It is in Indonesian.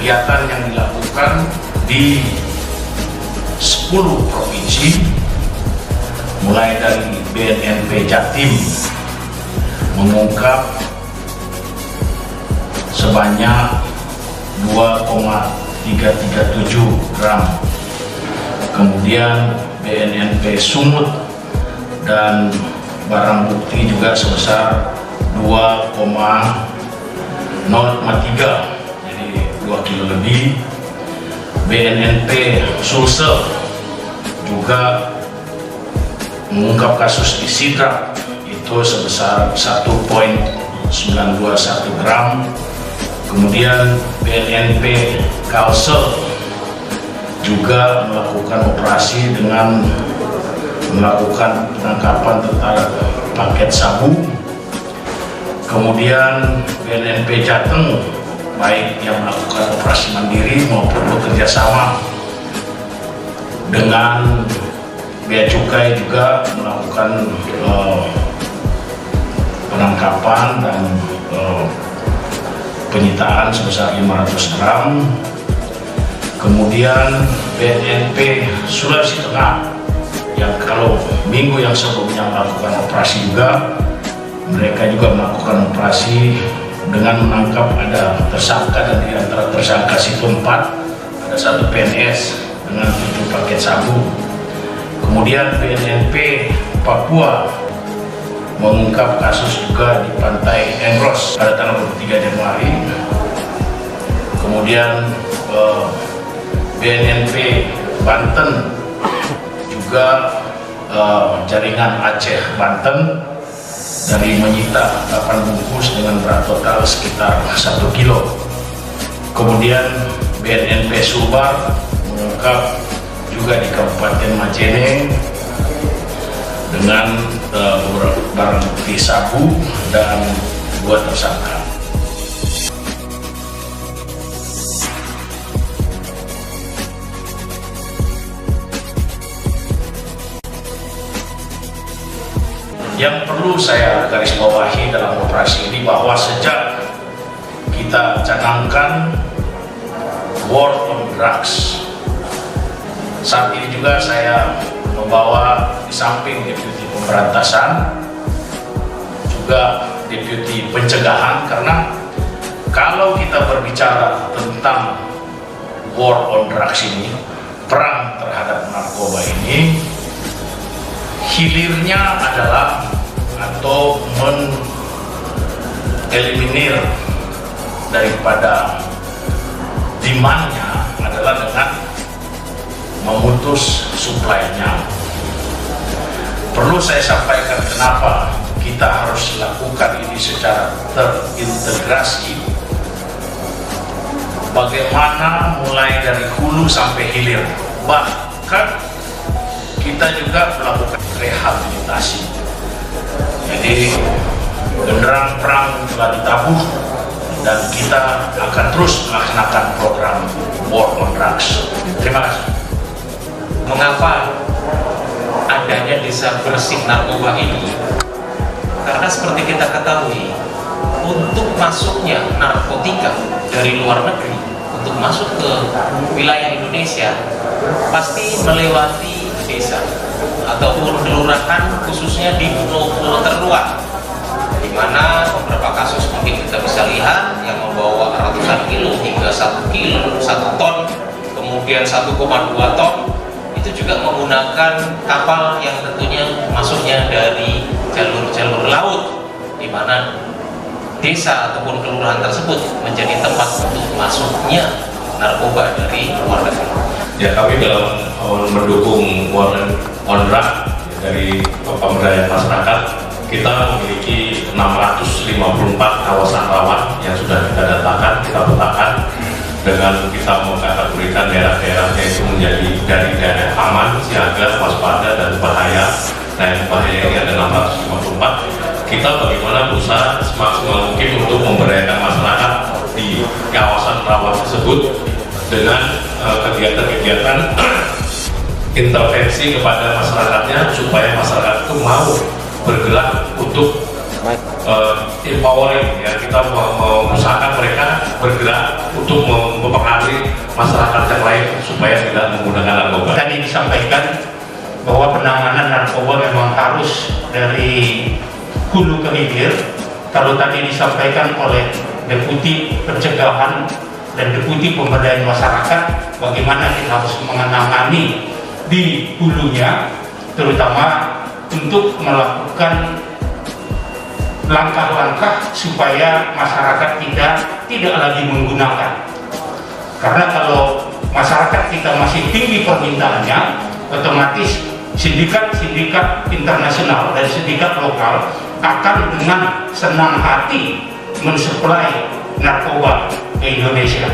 kegiatan yang dilakukan di 10 provinsi, mulai dari BNNP Jatim mengungkap sebanyak 2,337 gram, kemudian BNNP Sumut dan barang bukti juga sebesar 2,053, jadi 2 kilo lebih. BNNP Sulsel juga mengungkap kasus di Sidrap itu sebesar 1,921 gram. Kemudian BNNP Kalsel juga melakukan operasi dengan melakukan penangkapan terhadap paket sabu. Kemudian BNNP Jateng baik yang melakukan operasi mandiri maupun bekerja sama dengan Bea Cukai juga melakukan penangkapan dan penyitaan sebesar 500 gram. Kemudian BNNP Sulawesi Tengah yang kalau minggu yang sebelumnya melakukan operasi juga, mereka juga melakukan operasi dengan menangkap ada tersangka, dan di antara tersangka itu 4, ada 1 PNS dengan 7 paket sabu. Kemudian BNNP Papua mengungkap kasus juga di Pantai Engros pada tanggal 23 Januari. Kemudian BNNP Banten juga jaringan Aceh Banten dari menyita 8 bungkus dengan berat total sekitar 1 kilo. Kemudian BNNP Sulbar mengungkap juga di Kabupaten Majene dengan barang bukti sabu dan 2 tersangka. Yang perlu saya garis bawahi dalam operasi ini bahwa sejak kita canangkan war on drugs, saat ini juga saya membawa di samping deputi pemberantasan juga deputi pencegahan, karena kalau kita berbicara tentang war on drugs ini, perang terhadap narkoba ini, hilirnya adalah atau mengeliminir daripada demand-nya adalah dengan memutus supply-nya. Perlu saya sampaikan kenapa kita harus lakukan ini secara terintegrasi. Bagaimana mulai dari hulu sampai hilir, bahkan kita juga melakukan rehabilitasi. Jadi genderang perang telah ditabuh dan kita akan terus melaksanakan program war on drugs. Terima kasih. Mengapa adanya desa bersih narkoba ini? Karena seperti kita ketahui, untuk masuknya narkotika dari luar negeri untuk masuk ke wilayah Indonesia pasti melewati desa ataupun kelurahan, khususnya di pulau-pulau terluar, di mana beberapa kasus mungkin kita bisa lihat yang membawa ratusan kilo hingga 1 kilo, 1 ton, kemudian 1,2 ton, itu juga menggunakan kapal yang tentunya masuknya dari jalur-jalur laut, di mana desa ataupun kelurahan tersebut menjadi tempat untuk masuknya narkoba dari luar negeri. Ya, kami dalam mendukung war on drugs dari pemberdayaan masyarakat, kita memiliki 654 kawasan rawan yang sudah kita datakan, kita petakan dengan kita mengkategorikan daerah-daerahnya itu menjadi dari daerah aman, siaga, waspada, dan bahaya. Nah, yang bahaya ini ada 654. Kita bagaimana berusaha semaksimal mungkin untuk memberdayakan masyarakat di kawasan rawan tersebut dengan kegiatan-kegiatan intervensi kepada masyarakatnya, supaya masyarakat itu mau bergerak untuk empowering ya, kita mengusahakan mereka bergerak untuk mempengaruhi masyarakat yang lain supaya tidak menggunakan narkoba. Tadi disampaikan bahwa penanganan narkoba memang harus dari hulu ke hilir. Kalau tadi disampaikan oleh Deputi Pencegahan dan Deputi Pemberdayaan Masyarakat, bagaimana kita harus menangani di hulunya, terutama untuk melakukan langkah-langkah supaya masyarakat kita tidak lagi menggunakan. Karena kalau masyarakat kita masih tinggi permintaannya, otomatis sindikat-sindikat internasional dan sindikat lokal akan dengan senang hati mensuplai narkoba ke Indonesia.